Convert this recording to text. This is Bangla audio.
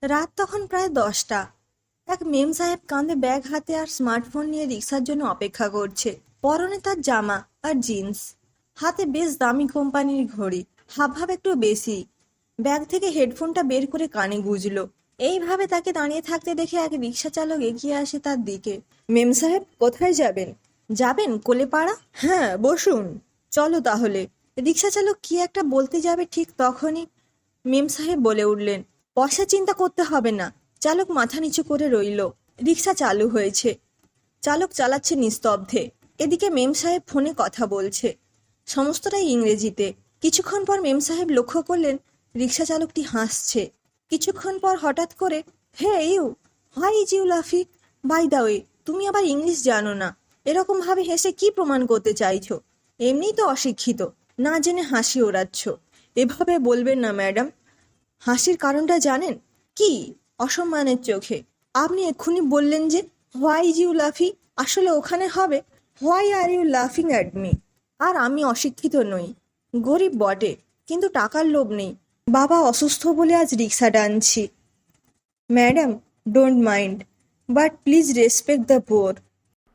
রাত তখন প্রায় 10টা। এক মেম সাহেব কাঁধে ব্যাগ হাতে আর স্মার্টফোন নিয়ে রিক্সার জন্য অপেক্ষা করছে। পরনে তার জামা আর জিন্স, হাতে বেশ দামি কোম্পানির ঘড়ি, হাবভাব একটু বেশি। ব্যাগ থেকে হেডফোনটা বের করে কানে গুঁজলো। এইভাবে তাকে দাঁড়িয়ে থাকতে দেখে এক রিক্সা চালক এগিয়ে আসে তার দিকে। মেম সাহেব, কোথায় যাবেন? যাবেন কোলেপাড়া? হ্যাঁ, বসুন। চলো তাহলে। রিক্সা চালক কি একটা বলতে যাবে, ঠিক তখনই মেম সাহেব বলে উঠলেন, পয়সা চিন্তা করতে হবে না। চালক মাথা নিচু করে রইল। রিক্সা চালু হয়েছে। চালক চালাচ্ছে নিস্তব্ধে। এদিকে মেম সাহেব ফোনে কথা বলছে, সমস্তটাই ইংরেজিতে। কিছুক্ষণ পর মেম সাহেব লক্ষ্য করলেন রিক্সা চালকটি হাসছে। কিছুক্ষণ পর হঠাৎ করে, hey you, why is you লাফিং? বাই দা ওয়ে, তুমি আবার ইংলিশ জানো না? এরকম ভাবে হেসে কি প্রমাণ করতে চাইছো? এমনিই তো অশিক্ষিত, না জেনে হাসি ওড়াচ্ছ। এভাবে বলবেন না ম্যাডাম। হাসির কারণটা জানেন কি? অসম্মানের চোখে। আপনি এক্ষুনি বললেন যে হোয়াই ইজ ইউ লাফিং, আসলে ওখানে হবে হোয়াই আর ইউ লাফিং অ্যাট মি। আর আমি অশিক্ষিত নই, গরিব বটে, কিন্তু টাকার লোভ নেই। বাবা অসুস্থ বলে আজ রিক্সা টানছি। Madam, don't mind, but please respect the poor.